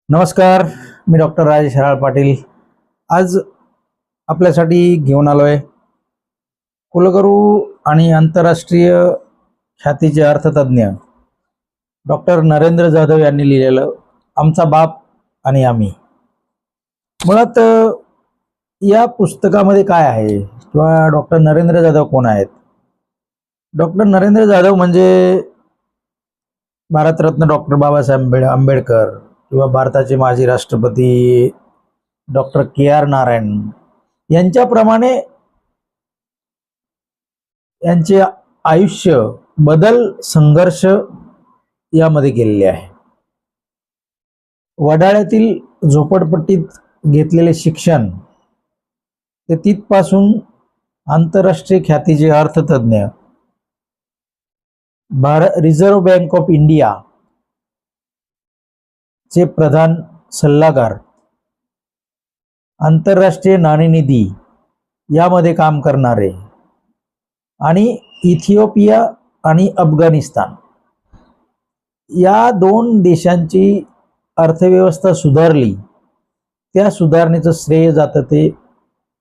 नमस्कार, मी डॉक्टर राजेश हराळ पाटील आज आपल्यासाठी घेऊन आलोय कुलगुरू आणि आंतरराष्ट्रीय ख्यातीचे अर्थतज्ञ डॉक्टर नरेंद्र जाधव यांनी लिहिलेलं आमचा बाप आणि आम्ही। मुळात या पुस्तकामध्ये काय आहे किंवा डॉक्टर नरेंद्र जाधव कोण आहेत? डॉक्टर नरेंद्र जाधव म्हणजे भारतरत्न डॉक्टर बाबासाहेब आंबेडकर किंवा भारताचे माजी राष्ट्रपती डॉक्टर के.आर. नारायण यांच्याप्रमाणे यांचे आयुष्य बदल संघर्ष यामध्ये गेलेले आहे। वडाळ्यातील झोपडपट्टीत घेतलेले शिक्षण ते तिथपासून आंतरराष्ट्रीय ख्यातीचे अर्थतज्ञ, रिझर्व्ह बँक ऑफ इंडिया चे प्रधान सल्लागार, आंतरराष्ट्रीय नाणेनिधी यामध्ये काम करणारे आणि इथिओपिया आणि अफगाणिस्तान या दोन देशांची अर्थव्यवस्था सुधारली, त्या सुधारणेचं श्रेय जातं ते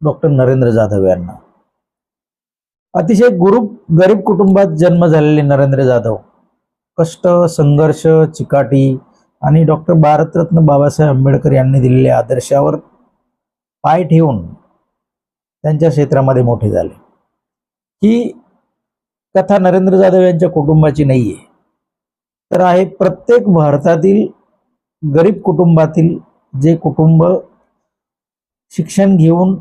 डॉक्टर नरेंद्र जाधव यांना। अतिशय गरीब कुटुंबात जन्म झालेले नरेंद्र जाधव कष्ट, संघर्ष, चिकाटी आणि डॉक्टर भारतरत्न बाबासाहेब आंबेडकर यांनी दिलेल्या आदर्शावर पाय ठेवून त्यांच्या क्षेत्रामध्ये मोठे झाले। ही कथा नरेंद्र जाधव यांच्या कुटुंबाची नाहीये, तर आहे प्रत्येक भारतातील गरीब कुटुंबातील जे कुटुंब शिक्षण घेऊन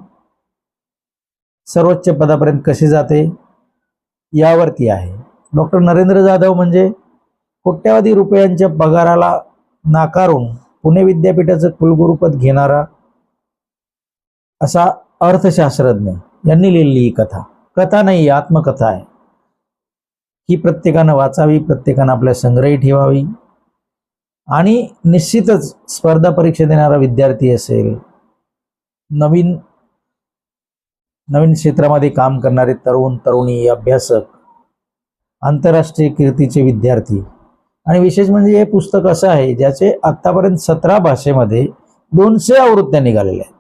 सर्वोच्च पदापर्यंत कसे जाते यावरती आहे। डॉक्टर नरेंद्र जाधव म्हणजे कोट्यावधी रुपयांच्या पगाराला नाकारून पुणे विद्यापीठाचं कुलगुरुपद घेणारा असा अर्थशास्त्रज्ञ यांनी लिहिलेली ही कथा नाही, आत्मकथा आहे। ही प्रत्येकानं वाचावी, प्रत्येकानं आपल्या संग्रही ठेवावी आणि निश्चितच स्पर्धा परीक्षा देणारा विद्यार्थी असेल, नवीन क्षेत्रामध्ये काम करणारे तरुण तरुणी, अभ्यासक, आंतरराष्ट्रीय कीर्तीचे विद्यार्थी आणि विशेष म्हणजे हे पुस्तक असं आहे ज्याचे आतापर्यंत 17 भाषेमध्ये 200 आवृत्त्या निघालेल्या आहेत।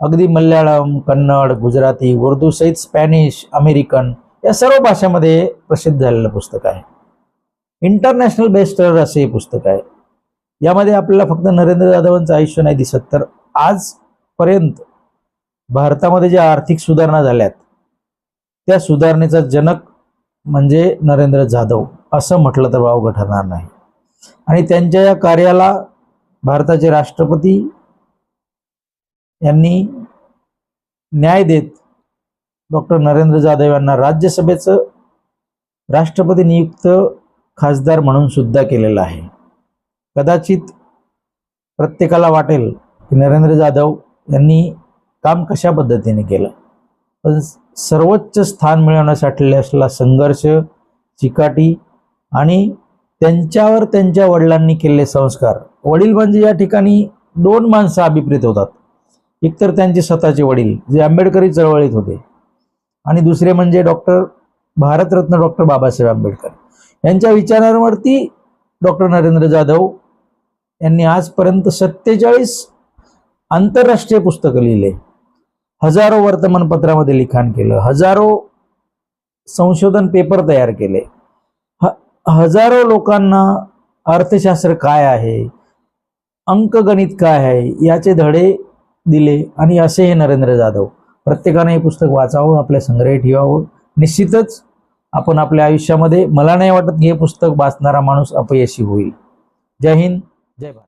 अगदी मल्याळम, कन्नड, गुजराती, उर्दू सहित स्पॅनिश, अमेरिकन या सर्व भाषांमध्ये प्रसिद्ध झालेलं पुस्तक आहे। इंटरनॅशनल बेस्टसेलर असे हे पुस्तक आहे। यामध्ये आपल्याला फक्त नरेंद्र जाधवांचं आयुष्य नाही दिसत, तर आजपर्यंत भारतामध्ये ज्या आर्थिक सुधारणा झाल्यात त्या सुधारणेचा जनक म्हणजे नरेंद्र जाधव असं म्हटलं तर वावगं ठरणार नाही। आणि त्यांच्या या कार्याला भारताचे राष्ट्रपती यांनी न्याय देत डॉक्टर नरेंद्र जाधव यांना राज्यसभेचं राष्ट्रपती नियुक्त खासदार म्हणून सुद्धा केलेलं आहे। कदाचित प्रत्येकाला वाटेल की नरेंद्र जाधव यांनी काम कशा पद्धतीने केलं, पण सर्वोच्च स्थान मिळवण्यासाठी असलेला संघर्ष, चिकाटी आणि त्यांच्यावर त्यांच्या वडिलांनी केलेले संस्कार। वडील म्हणजे या ठिकाणी 2 माणसं अभिप्रेत होतात, एक तर त्यांचे स्वतःचे वडील जे आंबेडकरी चळवळीत होते आणि दुसरे म्हणजे भारतरत्न डॉक्टर बाबासाहेब आंबेडकर यांच्या विचारांवरती डॉक्टर नरेंद्र जाधव यांनी आजपर्यंत 47 आंतरराष्ट्रीय पुस्तकं लिहिले, हजारो वर्तमानपत्रामध्ये लिखाण केलं, हजारो संशोधन पेपर तयार केले, हजारो लोकांना अर्थशास्त्र काय आहे, अंकगणित काय आहे याचे धडे दिले। आणि असे हे नरेंद्र जाधव, प्रत्येकाने हे पुस्तक वाचावं, आपल्या संग्रही ठेवावं। निश्चितच आपण आपल्या आयुष्यामध्ये, मला नाही वाटत की हे पुस्तक वाचणारा माणूस अपयशी होईल। जय हिंद, जय भारत।